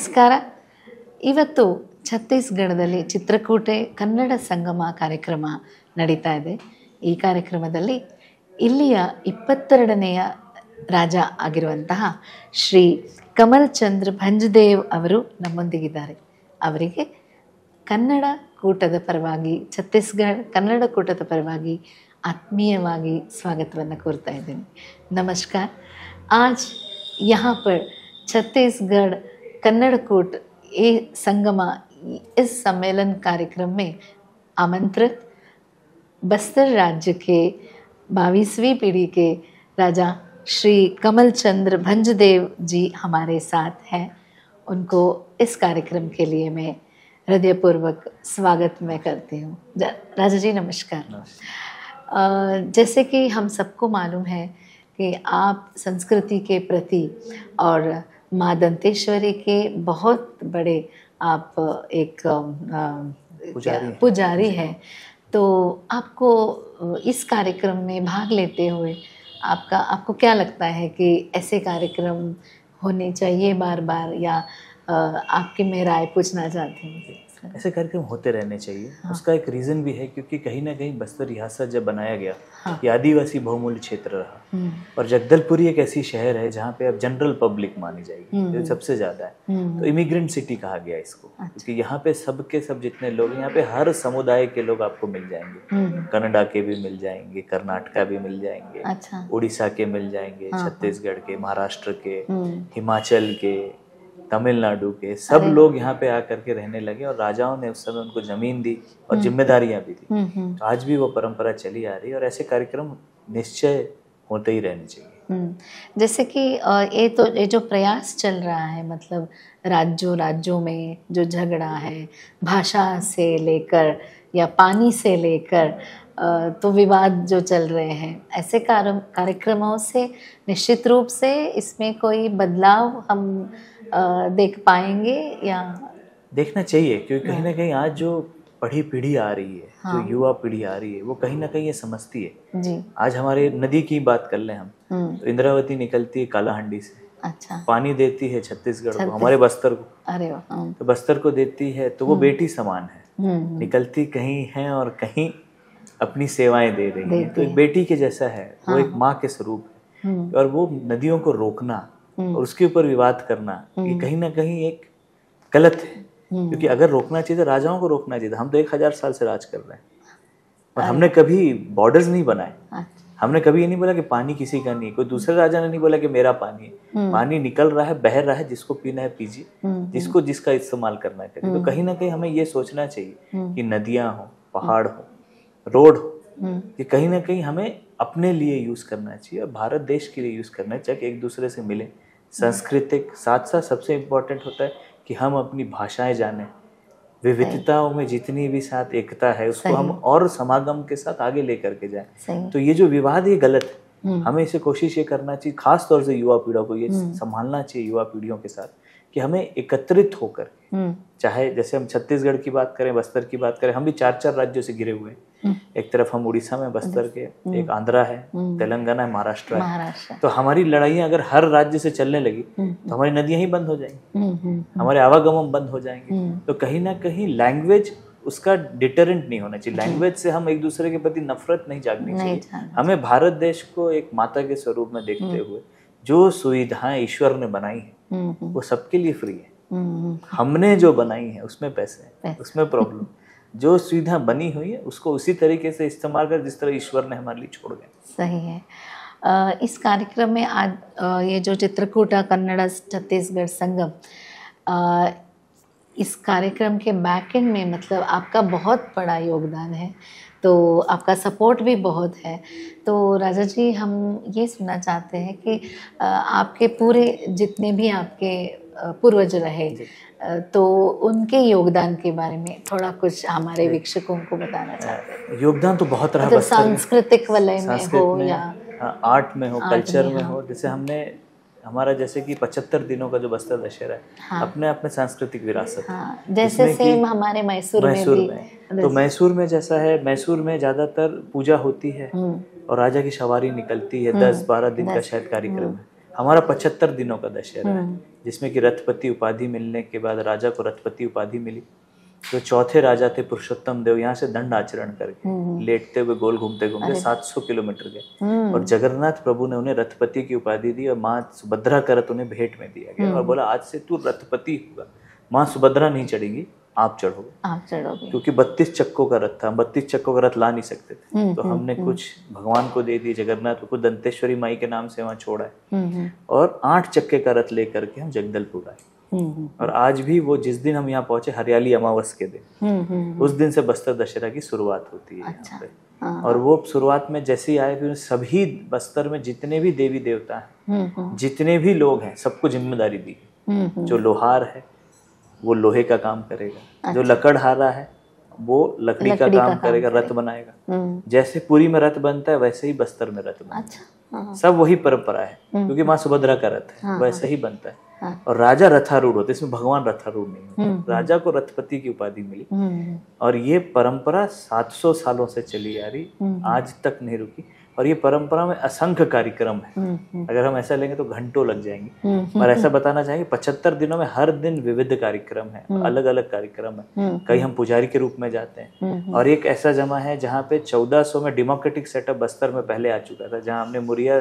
ನಮಸ್ಕಾರ. ಇವತ್ತು ಛತ್ತೀಸ್ಗಢದಲ್ಲಿ ಚಿತ್ರಕೂಟೆ ಕನ್ನಡ ಸಂಗಮ ಕಾರ್ಯಕ್ರಮ ನಡೀತಾ ಇದೆ. ಈ ಕಾರ್ಯಕ್ರಮದಲ್ಲಿ ಇಲ್ಲಿಯ 22ನೇಯ ರಾಜ ಆಗಿರುವಂತಹ ಶ್ರೀ ಕಮಲ್ ಚಂದ್ರ ಭಂಜದೇವ್ ಅವರು ನಮ್ಮೊಂದಿಗಿದ್ದಾರೆ. ಅವರಿಗೆ ಕನ್ನಡ ಕೂಟದ ಪರವಾಗಿ, ಛತ್ತೀಸ್ಗಢ ಕನ್ನಡ ಕೂಟದ ಪರವಾಗಿ ಆತ್ಮೀಯವಾಗಿ ಸ್ವಾಗತವನ್ನು ಕೋರ್ತಾ ಇದ್ದೀನಿ. ನಮಸ್ಕಾರ. आज यहाँ पर छत्तीसगढ़ कन्नड़ कूट ये संगमा इस सम्मेलन कार्यक्रम में आमंत्रित बस्तर राज्य के 22वीं पीढ़ी के राजा श्री कमल चंद्र भंजदेव जी हमारे साथ हैं. उनको इस कार्यक्रम के लिए मैं हृदयपूर्वक स्वागत मैं करती हूँ. राजा जी नमस्कार. जैसे कि हम सबको मालूम है कि आप संस्कृति के प्रति और माँ दंतेश्वरी के बहुत बड़े आप एक पुजारी हैं. तो आपको इस कार्यक्रम में भाग लेते हुए आपको क्या लगता है कि ऐसे कार्यक्रम होने चाहिए बार बार, या आपकी मैं राय पूछना चाहती हूँ? ऐसे कार्यक्रम होते रहने चाहिए. हाँ. उसका एक रीज़न भी है क्योंकि कहीं ना कहीं बस्तर रियासत जब बनाया गया, हाँ, ये आदिवासी बहुमूल्य क्षेत्र रहा. और जगदलपुर एक ऐसी शहर है जहाँ पे अब जनरल पब्लिक मानी जाएगी, जो सबसे ज़्यादा है. तो इमिग्रेंट सिटी कहा गया इसको. अच्छा. क्योंकि यहाँ पे सबके सब जितने लोग, यहाँ पे हर समुदाय के लोग आपको मिल जाएंगे. कनाडा के भी मिल जाएंगे, कर्नाटका भी मिल जाएंगे, अच्छा, उड़ीसा के मिल जाएंगे, हाँ, छत्तीसगढ़ के, महाराष्ट्र के, हिमाचल के, तमिलनाडु के, सब लोग यहाँ पे आकर के रहने लगे. और राजाओं ने उस समय उनको जमीन दी और जिम्मेदारियां भी दी. तो आज भी वो परंपरा चली आ रही है और ऐसे कार्यक्रम निश्चय होते ही रहने चाहिए. जैसे कि ये जो प्रयास चल रहा है, मतलब राज्यों में जो झगड़ा है, भाषा से लेकर या पानी से लेकर तो विवाद जो चल रहे हैं, ऐसे कार्यक्रमों से निश्चित रूप से इसमें कोई बदलाव हम देख पाएंगे या देखना चाहिए. क्योंकि कहीं ना कहीं आज जो पढ़ी पीढ़ी आ रही है, हाँ, जो युवा पीढ़ी आ रही है, वो कहीं ना कहीं ये समझती है जी. आज हमारे नदी की बात कर लें हम, तो इंद्रावती निकलती है कालाहांडी से. अच्छा. पानी देती है छत्तीसगढ़ को, हमारे बस्तर को. अरे वाह. तो बस्तर को देती है तो वो बेटी समान है. निकलती कहीं है और कहीं अपनी सेवाएं दे रही है. तो एक बेटी के जैसा है, वो एक माँ के स्वरूप है. और वो नदियों को रोकना और उसके ऊपर विवाद करना, ये कहीं ना कहीं एक गलत है. क्योंकि अगर रोकना चाहिए तो राजाओं को रोकना चाहिए. हम तो 1000 साल से राज कर रहे हैं और हमने कभी बॉर्डर्स नहीं बनाए. हमने कभी ये नहीं बोला कि पानी किसी का नहीं. कोई दूसरे राजा ने नहीं बोला कि मेरा पानी है. पानी निकल रहा है, बह रहा है, जिसको पीना है पीजिए, जिसको जिसका इस्तेमाल करना है करिए. तो कहीं ना कहीं हमें ये सोचना चाहिए कि नदियां हो, पहाड़ हो, रोड हो, कि कहीं ना कहीं हमें अपने लिए यूज करना चाहिए और भारत देश के लिए यूज करना चाहिए, कि एक दूसरे से मिले. सांस्कृतिक साथ साथ सबसे इम्पोर्टेंट होता है कि हम अपनी भाषाएं जानें. विविधताओं में जितनी भी साथ एकता है उसको हम और समागम के साथ आगे लेकर के जाएं. तो ये जो विवाद ये गलत है. हमें इसे कोशिश ये करना चाहिए, खास तौर से युवा पीढ़ियों को ये संभालना चाहिए, युवा पीढ़ियों के साथ, कि हमें एकत्रित होकर, चाहे जैसे हम छत्तीसगढ़ की बात करें, बस्तर की बात करें, हम भी 4 राज्यों से घिरे हुए हैं. एक तरफ हम उड़ीसा में बस्तर के, एक आंध्रा है, तेलंगाना है, महाराष्ट्र है. तो हमारी लड़ाइयाँ अगर हर राज्य से चलने लगी तो हमारी नदियां ही बंद हो जाएंगी, हमारे आवागमन बंद हो जाएंगे. तो कहीं ना कहीं लैंग्वेज उसका डिटरेंट नहीं होना चाहिए. लैंग्वेज से हम एक दूसरे के प्रति नफरत नहीं जागनी चाहिए. हमें भारत देश को एक माता के स्वरूप में देखते हुए जो सुविधाएं ईश्वर ने बनाई है वो सबके लिए फ्री है. हमने जो बनाई है उसमें पैसे हैं, उसमें प्रॉब्लम. जो सुविधा बनी हुई है उसको उसी तरीके से इस्तेमाल कर जिस तरह ईश्वर ने हमारे लिए छोड़ गए. सही है. इस कार्यक्रम में आज ये जो चित्रकूटा कन्नड़ छत्तीसगढ़ संगम, इस कार्यक्रम के बैकएंड में मतलब आपका बहुत बड़ा योगदान है, तो आपका सपोर्ट भी बहुत है. तो राजा जी हम ये सुनना चाहते हैं कि आपके पूरे जितने भी आपके पूर्वज रहे, तो उनके योगदान के बारे में थोड़ा कुछ हमारे वीक्षकों को बताना चाहते हैं. योगदान तो बहुत रहा, मतलब सांस्कृतिक वलय में हो या आर्ट में हो, कल्चर में हो. जैसे हमने हमारा जैसे कि 75 दिनों का जो बस्तर दशहरा है, हाँ, अपने अपने सांस्कृतिक विरासत, हाँ, जैसे सेम हमारे मैसूर में भी. तो मैसूर में जैसा है, मैसूर में ज्यादातर पूजा होती है और राजा की सवारी निकलती है. 10-12 दिन का शायद कार्यक्रम है. हमारा 75 दिनों का दशहरा है, जिसमें कि रथपति उपाधि मिलने के बाद राजा को रथपति उपाधि मिली। जो चौथे राजा थे पुरुषोत्तम देव, यहाँ से दंड आचरण करके लेटते हुए गोल घूमते घूमते 700 किलोमीटर गए और जगन्नाथ प्रभु ने उन्हें रथपति की उपाधि दी और माँ सुभद्रा का रथ उन्हें भेंट में दिया गया और बोला आज से तू रथपति होगा, माँ सुभद्रा नहीं चढ़ेगी, आप चढ़ोगे, क्योंकि 32 चक्कों का रथ था, हम 32 चक्कों का रथ ला नहीं सकते थे, तो हमने कुछ भगवान को दे दी, जगन्नाथ को, कुछ दंतेश्वरी माई के नाम से वहाँ छोड़ा है और 8 चक्के का रथ लेकर के हम जगदलपुर आए। और आज भी वो जिस दिन हम यहाँ पहुंचे हरियाली अमावस के दिन, उस दिन से बस्तर दशहरा की शुरुआत होती है यहाँ पे। और वो शुरुआत में जैसे ही आए फिर सभी बस्तर में जितने भी देवी देवता हैं, जितने भी लोग हैं, सबको जिम्मेदारी दी। जो लोहार है वो लोहे का काम करेगा, जो लकड़हारा है वो लकड़ी का काम करेगा, रथ बनाएगा। जैसे पुरी में रथ बनता है वैसे ही बस्तर में रथ बनता है। सब वही परंपरा है, क्योंकि माँ सुभद्रा का रथ है, वैसे ही बनता है। और राजा रथारूढ़ होते, इसमें भगवान रथारूढ़ नहीं होते, राजा को रथपति की उपाधि मिली। और ये परंपरा 700 सालों से चली आ रही, आज तक नहीं रुकी। और ये परंपरा में असंख्य कार्यक्रम है, अगर हम ऐसा लेंगे तो घंटों लग जाएंगे। और ऐसा बताना चाहेंगे 75 दिनों में हर दिन विविध कार्यक्रम है, अलग अलग कार्यक्रम है। कई हम पुजारी के रूप में जाते हैं और एक ऐसा जमा है जहाँ पे 1400 में डेमोक्रेटिक सेटअप बस्तर में पहले आ चुका था, जहाँ हमने मुरिया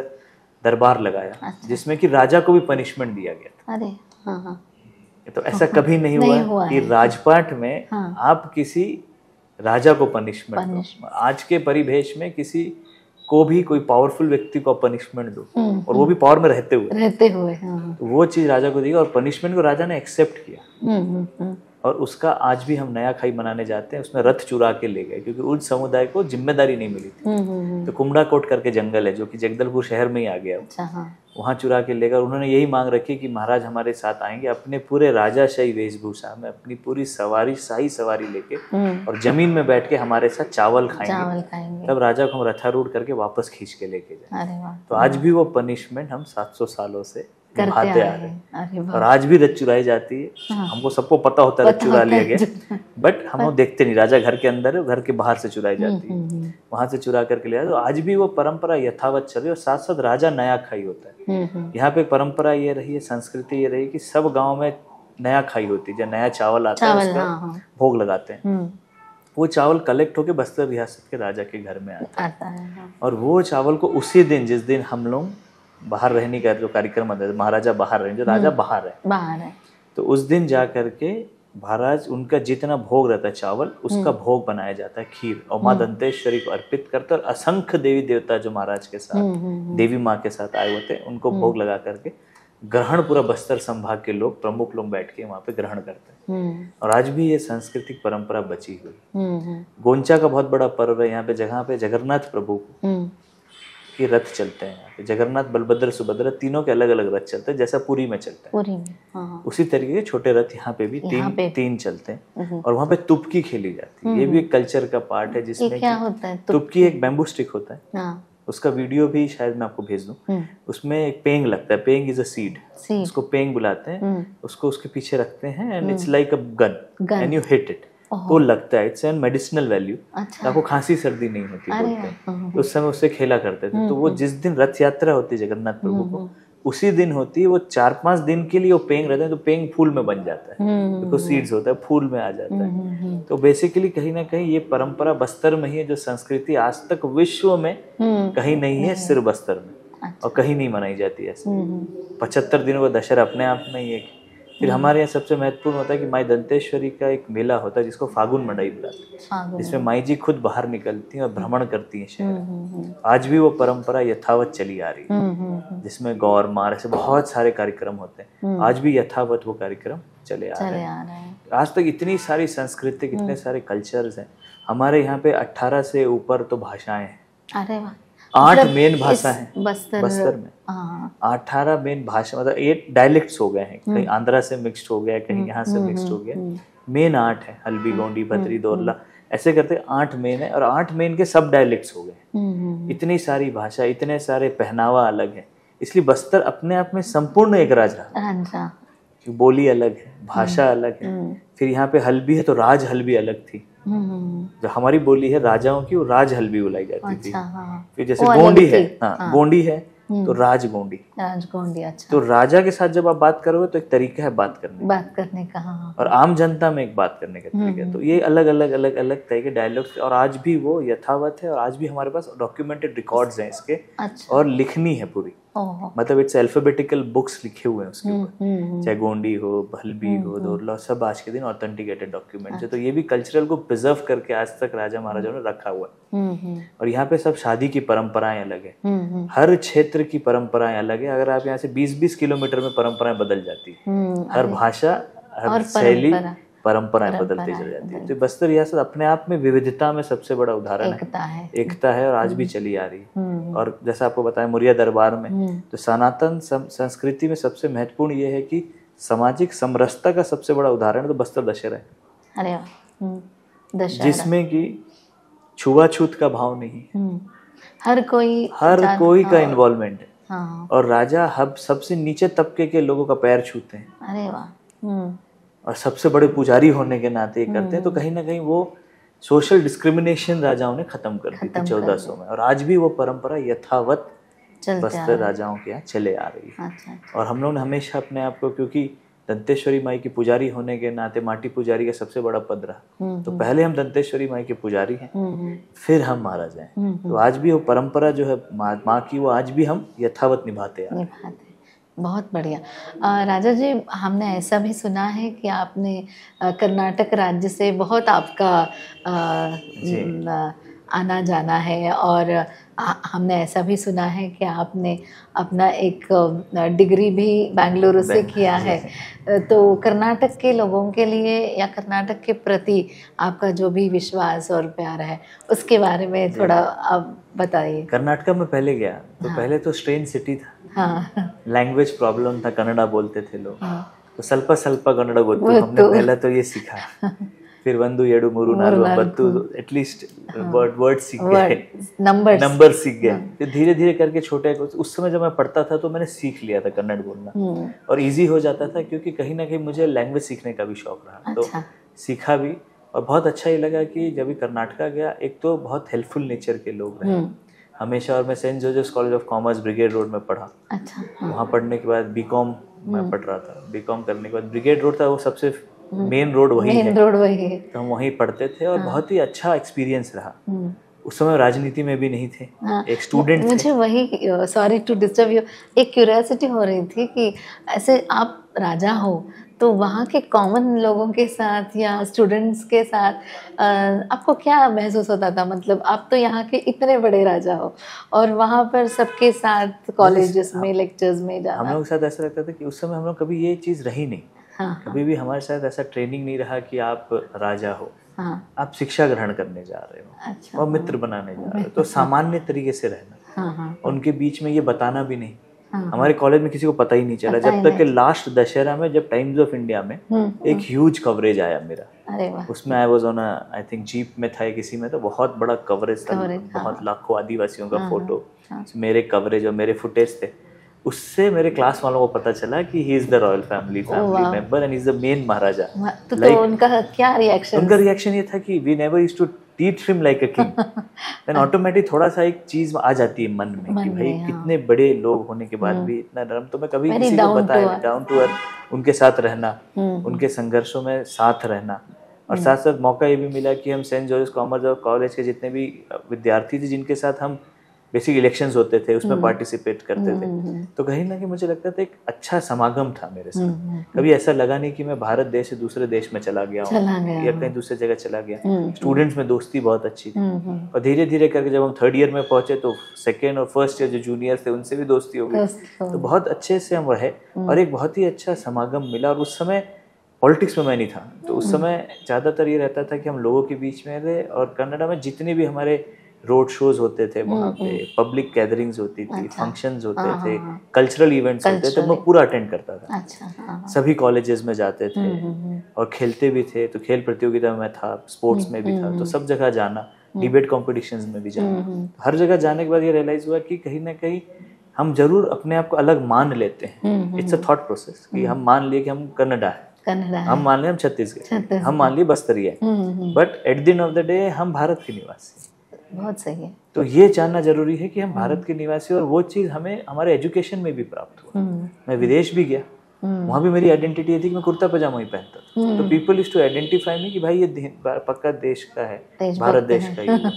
दरबार लगाया, जिसमें कि राजा को भी पनिशमेंट दिया गया था। अरे हाँ। तो ऐसा कभी नहीं हुआ कि राजपाट में आप किसी राजा को पनिशमेंट दो। आज के परिवेश में किसी को भी कोई पावरफुल व्यक्ति को पनिशमेंट दो, और वो भी पावर में रहते हुए तो वो चीज राजा को दी और पनिशमेंट को राजा ने एक्सेप्ट किया। और उसका आज भी हम नया खाई मनाने जाते हैं, उसमें रथ चुरा के ले गए, क्योंकि उस समुदाय को जिम्मेदारी नहीं मिली थी। तो कुमड़ा कोट करके जंगल है जो कि जगदलपुर शहर में ही आ गया, वहां चुरा के लेकर उन्होंने यही मांग रखी कि महाराज हमारे साथ आएंगे अपने पूरे राजाशाही वेशभूषा में, अपनी पूरी सवारी, शाही सवारी लेके, और जमीन में बैठ के हमारे साथ चावल खाएंगे। तब राजा को हम रथारूढ़ करके वापस खींच के लेके जाए। तो आज भी वो पनिशमेंट हम 700 सालों से निभाते आ रहे हैं। और आज भी रथ चुराई जाती है। हमको सबको पता होता है रथ चुरा लिया गया, बट हम लोग देखते नहीं, राजा घर के अंदर है, घर के बाहर से चुराई जाती है, वहां से चुरा करके लिया। तो आज भी वो परंपरा यथावत चल रही है। और साथ साथ राजा नया खाई होता है। यहाँ पे परंपरा ये रही है, संस्कृति ये रही कि सब गाँव में नया खाई होती है, जब नया चावल आता है उसका भोग लगाते हैं। वो चावल कलेक्ट होके बस्तर रियासत के राजा के घर में आता है। और वो चावल को उसी दिन, जिस दिन हम लोग बाहर रहने का जो कार्यक्रम आता है, महाराजा बाहर रहे, जो राजा बाहर है, तो उस दिन जा करके महाराज उनका जितना भोग रहता है चावल, उसका भोग बनाया जाता है, खीर, और माँ दंतेश्वरी को अर्पित करते। और असंख्य देवी देवता जो महाराज के साथ, देवी माँ के साथ आए होते हैं, उनको भोग लगा करके ग्रहण पूरा बस्तर संभाग के लोग, प्रमुख लोग बैठ के वहाँ पे ग्रहण करते हैं। और आज भी ये सांस्कृतिक परंपरा बची हुई। गोंचा का बहुत बड़ा पर्व है यहाँ पे, जगह पे जगन्नाथ प्रभु के रथ चलते हैं। यहाँ पे जगन्नाथ, बलभद्र, सुभद्रा तीनों के अलग अलग रथ चलते हैं, जैसा पुरी में चलता है। उसी तरीके के छोटे रथ यहाँ पे भी तीन चलते हैं। और वहाँ पे तुपकी खेली जाती है। ये भी एक कल्चर का पार्ट है, जिसमें क्या होता है? तुपकी एक बैम्बू स्टिक होता है, उसका वीडियो भी शायद मैं आपको भेज दूं। उसमें एक पेंग लगता है, पेंग इज अ सीड, उसको पेंग बुलाते हैं। उसको उसके पीछे रखते हैं and it's like a gun and you hit it, तो लगता है। इट्स एन मेडिसिनल वैल्यू, आपको खांसी सर्दी नहीं होती बोलते हैं। उस समय उससे खेला करते थे। तो वो जिस दिन रथ यात्रा होती है जगन्नाथ प्रभु को, उसी दिन होती है। वो 4-5 दिन के लिए वो पेंग रहता है, तो पेंग फूल में बन जाता है, तो सीड्स होता है, फूल में आ जाता है। तो बेसिकली कहीं ना कहीं ये परंपरा बस्तर में ही है, जो संस्कृति आज तक विश्व में कहीं नहीं है, सिर्फ बस्तर में, और कहीं नहीं मनाई जाती है ऐसे। 75 दिनों का दशहरा अपने आप में ही एक। फिर हमारे यहाँ सबसे महत्वपूर्ण होता है कि माई दंतेश्वरी का एक मेला होता है, जिसको फागुन मंडई बुलाते हैं, जिसमें माई जी खुद बाहर निकलती हैं और भ्रमण करती हैं शहर। आज भी वो परंपरा यथावत चली आ रही है, जिसमें गौर मार से बहुत सारे कार्यक्रम होते हैं। आज भी यथावत वो कार्यक्रम चले आ रहे हैं। आज तक इतनी सारी संस्कृति, इतने सारे कल्चर्स हैं हमारे यहाँ पे। 18 से ऊपर तो भाषाएं हैं। अरे वाह, 8 मेन भाषा है बस्तर में। 18 मेन भाषा, मतलब 8 डायलेक्ट्स हो गए हैं। कहीं आंध्रा से मिक्स्ड हो गया, कहीं यहाँ से मिक्स्ड हो गया। मेन 8 है, हल्बी, गोंडी, भद्री, दोरला, ऐसे करते 8 मेन है। और 8 मेन के सब डायलेक्ट्स हो गए। इतनी सारी भाषा, इतने सारे पहनावा अलग है, इसलिए बस्तर अपने आप में संपूर्ण एक राज रहा। बोली अलग है, भाषा अलग है। फिर यहाँ पे हल्बी है तो राज हल्बी अलग थी। जो हमारी बोली है राजाओं की, वो राज हल्बी बुलाई जाती थी। फिर जैसे गोंडी है, गोंडी है, तो राजगोंडी। राजगोंडी, अच्छा। तो राजा के साथ जब आप बात करोगे तो एक तरीका है बात करने का, हाँ। और आम जनता में एक बात करने का तरीका है। तो ये अलग अलग अलग अलग तरह के डायलॉग्स और आज भी वो यथावत है और आज भी हमारे पास डॉक्यूमेंटेड रिकॉर्ड्स हैं इसके। अच्छा। और लिखनी है पूरी, मतलब इट्स अल्फाबेटिकल बुक्स लिखे हुए हैं उसके ऊपर, चाहे गोंडी हो, भलबी हो, दोरला, सब आज के दिन ऑथेंटिकेटेड डॉक्यूमेंट्स है। तो ये भी कल्चरल को प्रिजर्व करके आज तक राजा महाराजाओं ने रखा हुआ है। और यहाँ पे सब शादी की परंपराएं अलग है, हर क्षेत्र की परंपराएं अलग है। अगर आप यहाँ से 20-20 किलोमीटर में परंपराएं बदल जाती है, हर भाषा, हर शैली, परंपराएं बदलती चली जाती है। तो बस्तर रियासत अपने आप में विविधता में सबसे बड़ा उदाहरण है, एकता है और आज भी चली आ रही है। और जैसा आपको बताया मुरिया दरबार में, तो सनातन संस्कृति में सबसे महत्वपूर्ण ये है कि सामाजिक समरसता का सबसे बड़ा उदाहरण तो बस्तर दशहरा है। अरे वाह, जिसमें कि छुआछूत का भाव नहीं, हर कोई का इन्वॉल्वमेंट है। हाँ। और राजा हब सबसे नीचे तबके के लोगों का पैर छूते हैं। अरे वाह। और सबसे बड़े पुजारी होने के नाते करते हैं। तो कहीं ना कहीं वो सोशल डिस्क्रिमिनेशन राजाओं ने खत्म कर दी थी 1400 में, और आज भी वो परंपरा यथावत बस्तर राजाओं के यहाँ चले आ रही है। अच्छा। और हम लोग ने हमेशा अपने आप को, क्योंकि दंतेश्वरी माई की पुजारी होने के नाते माटी पुजारी का सबसे बड़ा पद रहा, तो पहले हम दंतेश्वरी माई के पुजारी हैं, फिर हम महाराज हैं। तो आज भी वो परंपरा जो है माँ की, वो आज भी हम यथावत निभाते हैं। बहुत बढ़िया। राजा जी, हमने ऐसा भी सुना है कि आपने कर्नाटक राज्य से बहुत आपका आना जाना है, और हमने ऐसा भी सुना है कि आपने अपना एक डिग्री भी बेंगलुरु से किया है। तो कर्नाटक के लोगों के लिए या कर्नाटक के प्रति आपका जो भी विश्वास और प्यार है, उसके बारे में थोड़ा आप बताइए। कर्नाटक में पहले गया तो पहले तो स्ट्रेन सिटी था, लैंग्वेज प्रॉब्लम था, कन्नड़ा बोलते थे लोग, तो ಸ್ವಲ್ಪ ಸ್ವಲ್ಪ कन्नड़ा बोलते हमने पहला तो ये सीखा। फिर 1 2 7 3 4 5 एटलीस्ट वर्ड सीख गए, नंबर सीख गए। फिर धीरे धीरे करके छोटे, उस समय जब मैं पढ़ता था तो मैंने सीख लिया था कन्नड़ बोलना, और इजी हो जाता था, क्योंकि कहीं ना कहीं मुझे लैंग्वेज सीखने का भी शौक रहा। तो सीखा भी, और बहुत अच्छा ये लगा कि जब भी कर्नाटका गया, एक तो बहुत हेल्पफुल नेचर के लोग रहे हमेशा। और मैं Saint Joseph College of Commerce Brigade Road में पढ़ा। वहाँ पढ़ने के बाद बीकॉम मैं पढ़ रहा था। बीकॉम करने के बाद ब्रिगेड रोड था, वो सबसे मेन रोड वही है, तो हम वहीं पढ़ते थे, और बहुत ही अच्छा एक्सपीरियंस रहा। उस समय राजनीति में भी नहीं थे, एक स्टूडेंट थे। मुझे वही, सॉरी टू डिस्टर्ब यू, एक क्यूरियोसिटी हो रही थी कि ऐसे आप राजा हो तो वहाँ के कॉमन लोगों के साथ या स्टूडेंट्स के साथ आपको क्या महसूस होता था? मतलब आप तो यहाँ के इतने बड़े राजा हो, और वहाँ पर सबके साथ कॉलेजेस में, लेक्चर्स में जाना। हम लोग के साथ ऐसा लगता था कि उस समय हम लोग कभी ये चीज़ रही नहीं। कभी भी हमारे साथ ऐसा ट्रेनिंग नहीं रहा कि आप राजा हो, आप शिक्षा ग्रहण करने जा रहे हो। अच्छा। और मित्र बनाने जा रहे हो, तो सामान्य तरीके से रहना। उनके बीच में ये बताना भी नहीं। हमारे कॉलेज में किसी को पता ही नहीं चला, जब तक कि लास्ट दशहरा में, जब टाइम्स ऑफ इंडिया में एक ह्यूज कवरेज आया मेरा। उसमें I was on I think jeep में था किसी में, तो बहुत बड़ा कवरेज था, बहुत लाखों आदिवासियों का फोटो, मेरे कवरेज और मेरे फुटेज थे। उससे मेरे क्लास वालों को पता चला कि he is the royal family member and is the main Maharaja. तो उनका क्या रिएक्शन? उनका रिएक्शन ये था कि we never used to treat him like a king. Then automatic थोड़ा सा एक चीज आ जाती है मन में कि भाई कितने बड़े लोग होने के बाद भी इतना नरम। तो मैं कभी किसी को बताया, डाउन टू अर्थ, उनके साथ रहना, उनके संघर्षों में साथ रहना। और साथ साथ मौका ये भी मिला कि हम सेंट जॉर्ज कॉमर्स और कॉलेज के जितने भी विद्यार्थी थे, जिनके साथ हम बेसिक इलेक्शंस होते थे, उसमें पार्टिसिपेट करते थे, तो कहीं ना कहीं मुझे लगता था एक अच्छा समागम था मेरे साथ। कभी ऐसा लगा नहीं कि मैं भारत देश से दूसरे देश में चला गया हूँ या कहीं दूसरे जगह चला गया। स्टूडेंट्स में दोस्ती बहुत अच्छी थी, और धीरे धीरे करके जब हम 3rd ईयर में पहुंचे तो 2nd और 1st ईयर जो जूनियर्स थे उनसे भी दोस्ती हो गई। तो बहुत अच्छे से हम रहे, और एक बहुत ही अच्छा समागम मिला। और उस समय पॉलिटिक्स में मैं नहीं था, तो उस समय ज़्यादातर ये रहता था कि हम लोगों के बीच में रहे, और कनाडा में जितने भी हमारे रोड शोज होते थे, वहाँ पे पब्लिक गैदरिंग्स होती थी, फंक्शंस होते थे, कल्चरल इवेंट्स होते थे, मैं पूरा अटेंड करता था। सभी कॉलेजेस में जाते थे और खेलते भी थे, तो खेल प्रतियोगिता में था, स्पोर्ट्स में भी था, तो सब जगह जाना, डिबेट कॉम्पिटिशन्स में भी जाना। हर जगह जाने के बाद ये रियलाइज हुआ कि कहीं ना कहीं हम जरूर अपने आप को अलग मान लेते हैं। इट्स अ थॉट प्रोसेस कि हम मान लिए कि हम कन्नड़ा है, हम मान लिए हम छत्तीसगढ़, हम मान लिए बस्तरिया है, but at the end of the day हम भारत के निवासी। बहुत सही है। तो ये जानना जरूरी है कि हम भारत के निवासी, और वो चीज़ हमें हमारे एजुकेशन में भी प्राप्त हुआ। मैं विदेश भी गया, वहाँ भी मेरी आइडेंटिटी ये थी कि मैं कुर्ता पजामा ही पहनता था। तो पीपल इज टू आइडेंटिफाई मी कि भाई ये पक्का देश का है, भारत देश का ही है।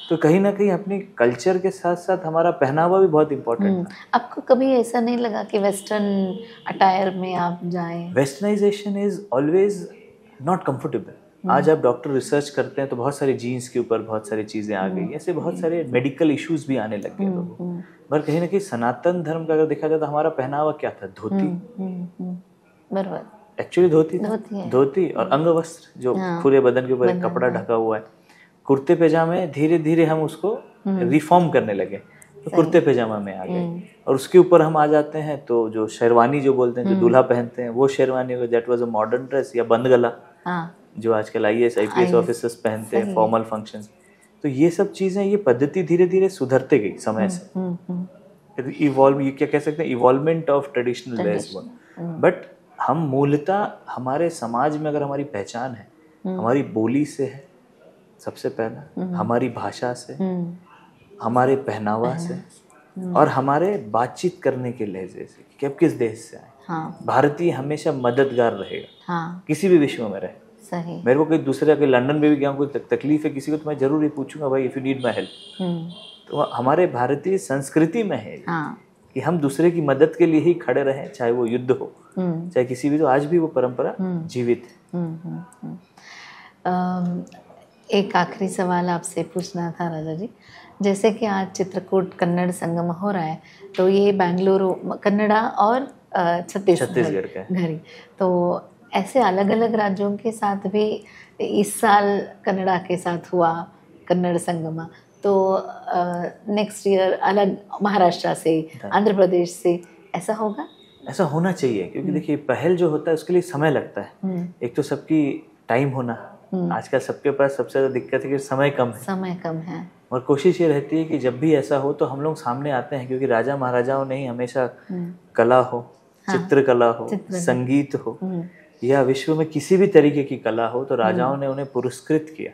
तो कहीं ना कहीं अपने कल्चर के साथ साथ हमारा पहनावा भी बहुत इम्पोर्टेंट था। आपको कभी ऐसा नहीं लगा कि वेस्टर्न अटायर में आप जाएं? Westernisation is always not comfortable. आज आप डॉक्टर रिसर्च करते हैं तो बहुत सारे जीन्स के ऊपर बहुत सारी चीज़ें आ गई, ऐसे बहुत सारे मेडिकल इश्यूज भी आने लग गए लोगों को। पर कहीं ना कहीं सनातन धर्म का अगर देखा जाए तो हमारा पहनावा क्या था? धोती, बराबर। एक्चुअली धोती था, धोती और अंगवस्त्र जो पूरे बदन के ऊपर कपड़ा ढका हुआ है। कुर्ते पैजामे धीरे धीरे हम उसको रिफॉर्म करने लगे, तो कुर्ते पैजामा में आ गए। और उसके ऊपर हम आ जाते हैं तो जो शेरवानी जो बोलते हैं, जो दूल्हा पहनते हैं, वो sherwani, that was a modern dress, या बंद गला जो आजकल IAS IPS ऑफिसर्स पहनते हैं, फॉर्मल फंक्शंस। तो ये सब चीजें, ये पद्धति धीरे धीरे सुधरते गई समय से। इवॉल्व, ये क्या कह सकते हैं, evolvement of traditional wears. But हम मूलतः हमारे समाज में अगर हमारी पहचान है, हमारी बोली से है सबसे पहला, हमारी भाषा से, हमारे पहनावा से, और हमारे बातचीत करने के लहजे से कि अब किस देश से आए। भारतीय हमेशा मददगार रहेगा, किसी भी विश्व में रहे। सही। मेरे को कोई दूसरा, कोई लंदन में भी गया, कोई तकलीफ है किसी को, तो मैं जरूर ये पूछूंगा, भाई if you need my help. तो हमारे भारतीय संस्कृति में है कि हम दूसरे की मदद के लिए ही खड़े रहें, चाहे वो युद्ध हो, चाहे किसी भी। तो आज भी वो परंपरा जीवित है। एक आखिरी सवाल आपसे पूछना था राजा जी, जैसे कि आज चित्रकूट कन्नड़ संगम हो रहा है, तो ये बेंगलुरु, कन्नड़ा और छत्तीसगढ़ का घरी, तो ऐसे अलग अलग राज्यों के साथ भी इस साल कन्नड़ा के साथ हुआ कन्नड़ संगमा, तो नेक्स्ट ईयर अलग महाराष्ट्र से, आंध्र प्रदेश से, ऐसा होगा? ऐसा होना चाहिए, क्योंकि देखिए पहल जो होता है उसके लिए समय लगता है। एक तो सबकी टाइम होना, आजकल सबके पास सबसे ज़्यादा दिक्कत है कि समय कम है। और कोशिश ये रहती है कि जब भी ऐसा हो तो हम लोग सामने आते हैं, क्योंकि राजा महाराजाओं ने ही हमेशा कला हो, चित्रकला हो, संगीत हो, या विश्व में किसी भी तरीके की कला हो, तो राजाओं ने उन्हें पुरस्कृत किया।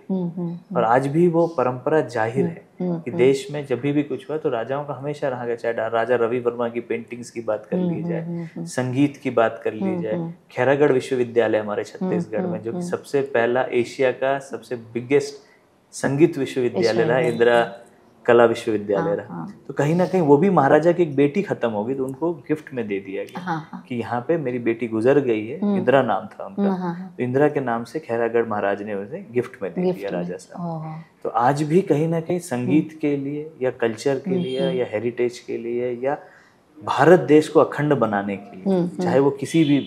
और आज भी वो परंपरा जाहिर है कि देश में जब भी कुछ हुआ तो राजाओं का हमेशा रहा गया। चाहे राजा रवि वर्मा की पेंटिंग्स की बात कर ली जाए, संगीत की बात कर ली जाए, खैरागढ़ विश्वविद्यालय हमारे छत्तीसगढ़ में, जो कि सबसे पहला एशिया का सबसे बिगेस्ट संगीत विश्वविद्यालय रहा, इंदिरा कला विश्वविद्यालय रहा। तो कहीं ना कहीं वो भी महाराजा की एक बेटी खत्म हो गई तो उनको गिफ्ट में दे दिया गया कि यहाँ पे मेरी बेटी गुजर गई है, इंदिरा नाम था उनका, तो इंदिरा के नाम से खैरागढ़ महाराज ने उसे गिफ्ट में दे दिया राजा साहब। तो आज भी कहीं ना कहीं संगीत के लिए, या कल्चर के लिए, या हेरिटेज के लिए, या भारत देश को अखंड बनाने के लिए, चाहे वो किसी भी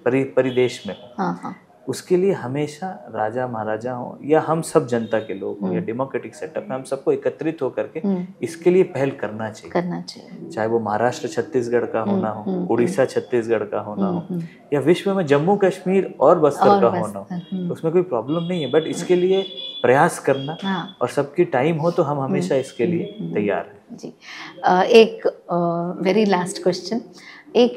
परिदेश में हो, उसके लिए हमेशा राजा महाराजा हो या हम सब जनता के लोग हों, या डेमोक्रेटिक सेटअप में हम सबको एकत्रित होकर के इसके लिए पहल करना चाहिए। चाहे वो महाराष्ट्र छत्तीसगढ़ का होना हो, उड़ीसा छत्तीसगढ़ का होना हो, या विश्व में जम्मू कश्मीर और बस्तर का होना हो, तो उसमें कोई प्रॉब्लम नहीं है। बट इसके लिए प्रयास करना, और सबकी टाइम हो तो हम हमेशा इसके लिए तैयार हैं। जी, एक वेरी लास्ट क्वेश्चन, एक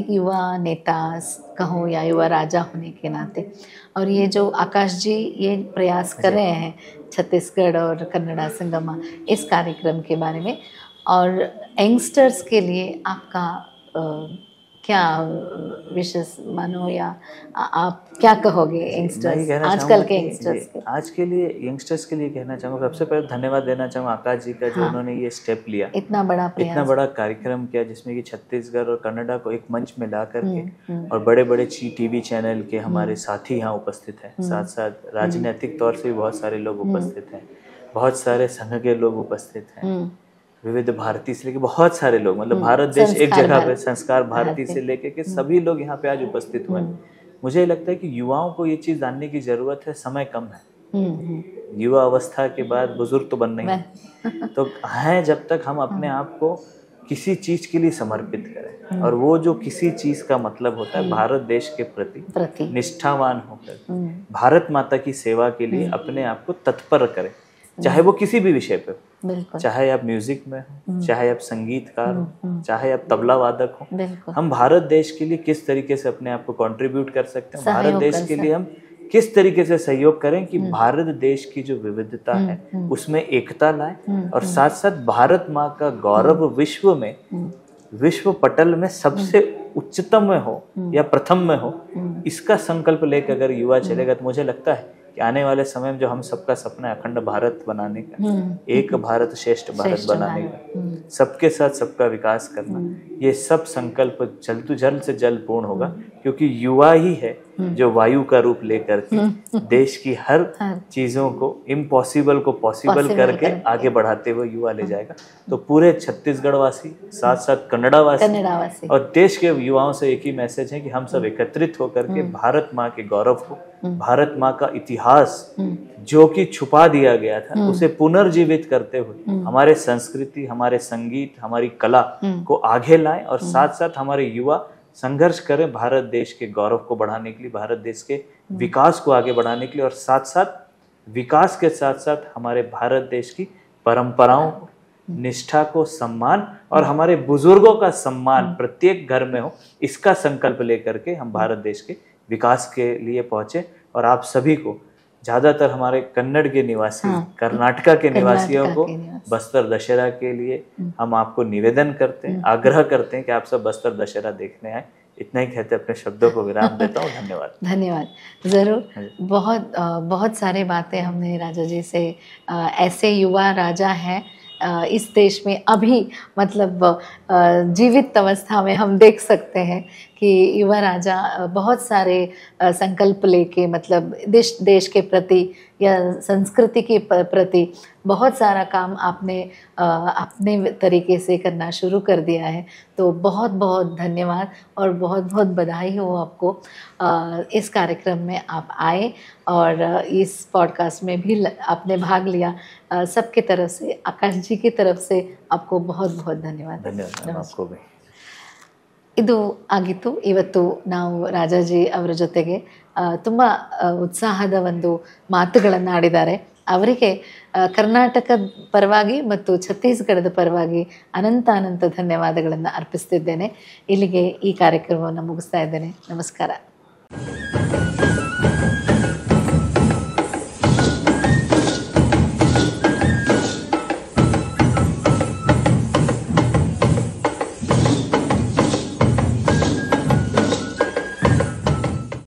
युवा नेता कहो या युवा राजा होने के नाते, और ये जो आकाश जी ये प्रयास कर रहे हैं छत्तीसगढ़ और कन्नड़ा संगमा इस कार्यक्रम के बारे में, और यंगस्टर्स के लिए आपका क्या विशेष मानो, या आप क्या कहोगे यंगस्टर्स, आजकल के यंगस्टर्स के? आज के लिए यंगस्टर्स के लिए कहना चाहूँगा, सबसे पहले धन्यवाद देना चाहूँगा आकाश जी का, जो उन्होंने ये स्टेप लिया, इतना बड़ा कार्यक्रम किया, जिसमें कि छत्तीसगढ़ और कन्नड़ा को एक मंच में ला करके, और बड़े बड़े TV चैनल के हमारे साथी यहाँ उपस्थित हैं, साथ साथ राजनीतिक तौर से भी बहुत सारे लोग उपस्थित हैं, बहुत सारे संघ के लोग उपस्थित हैं, विविध भारती से लेके बहुत सारे लोग, मतलब भारत देश एक जगह पे, संस्कार भारती से लेके के सभी लोग यहाँ पे आज उपस्थित हुए हैं। मुझे लगता है कि युवाओं को ये चीज जानने की जरूरत है, समय कम है, युवा अवस्था के बाद बुजुर्ग तो बन नहीं तो हैं, जब तक हम अपने आप को किसी चीज के लिए समर्पित करें, और वो जो किसी चीज का मतलब होता है भारत देश के प्रति निष्ठावान होकर भारत माता की सेवा के लिए अपने आप को तत्पर करें, चाहे वो किसी भी विषय पे, चाहे आप म्यूजिक में हो, चाहे आप संगीतकार हो, चाहे आप तबला वादक हो, हम भारत देश के लिए किस तरीके से अपने आप को कंट्रीब्यूट कर सकते हैं, भारत देश के लिए हम किस तरीके से सहयोग करें कि भारत देश की जो विविधता है उसमें एकता लाए और साथ साथ भारत माँ का गौरव विश्व में, विश्व पटल में सबसे उच्चतम में हो या प्रथम में हो, इसका संकल्प लेकर अगर युवा चलेगा तो मुझे लगता है कि आने वाले समय में जो हम सबका सपना है अखंड भारत बनाने का, एक भारत श्रेष्ठ भारत बनाने का, सबके साथ सबका विकास करना, ये सब संकल्प जल्द से जल्द पूर्ण होगा, क्योंकि युवा ही है जो वायु का रूप लेकर के देश की हर चीजों को, इम्पॉसिबल को पॉसिबल करके आगे बढ़ाते हुए युवा ले जाएगा। तो पूरे छत्तीसगढ़ वासी, साथ साथ कन्नड़ा वासी और देश के युवाओं से एक ही मैसेज है कि हम सब एकत्रित होकर के भारत माँ के गौरव को, भारत माँ का इतिहास जो कि छुपा दिया गया था उसे पुनर्जीवित करते हुए हमारे संस्कृति, हमारे संगीत, हमारी कला को आगे लाएं और साथ साथ हमारे युवा संघर्ष करें भारत देश के गौरव को बढ़ाने के लिए, भारत देश के विकास को आगे बढ़ाने के लिए, और साथ साथ विकास के साथ साथ हमारे भारत देश की परंपराओं, निष्ठा को सम्मान और हमारे बुजुर्गों का सम्मान प्रत्येक घर में हो, इसका संकल्प लेकर के हम भारत देश के विकास के लिए पहुंचे। और आप सभी को, ज्यादातर हमारे कन्नड़ के निवासी, कर्नाटका के निवासियों को बस्तर दशहरा के लिए हम आपको निवेदन करते हैं, आग्रह करते हैं कि आप सब बस्तर दशहरा देखने आए। इतना ही कहते अपने शब्दों को विराम देता हूँ। धन्यवाद। धन्यवाद। ज़रूर, बहुत सारे बातें हमने राजा जी से, ऐसे युवा राजा हैं इस देश में अभी, मतलब जीवित अवस्था में हम देख सकते हैं कि युवा राजा बहुत सारे संकल्प लेके, मतलब देश के प्रति या संस्कृति के प्रति बहुत सारा काम आपने अपने तरीके से करना शुरू कर दिया है। तो बहुत बहुत धन्यवाद और बहुत बहुत बधाई हो आपको। इस कार्यक्रम में आप आए और इस पॉडकास्ट में भी आपने भाग लिया। सबके तरफ से, आकाश जी की तरफ से आपको बहुत बहुत धन्यवाद। धन्यवाद आपको भी। ಇದು ಆಗಿತ್ತು ಇವತ್ತು ನಾವು ರಾಜಾಜಿ ಅವರ ಜೊತೆಗೆ ತುಂಬ ಉತ್ಸಾಹದ ಒಂದು ಮಾತುಗಳನ್ನು ಆಡಿದ್ದಾರೆ. ಅವರಿಗೆ ಕರ್ನಾಟಕದ ಪರವಾಗಿ ಮತ್ತು ಛತ್ತೀಸ್ಗಢದ ಪರವಾಗಿ ಅನಂತ ಧನ್ಯವಾದಗಳನ್ನು ಅರ್ಪಿಸ್ತಿದ್ದೇನೆ. ಇಲ್ಲಿಗೆ ಈ ಕಾರ್ಯಕ್ರಮವನ್ನು ಮುಗಿಸ್ತಾ ಇದ್ದೇನೆ. ನಮಸ್ಕಾರ.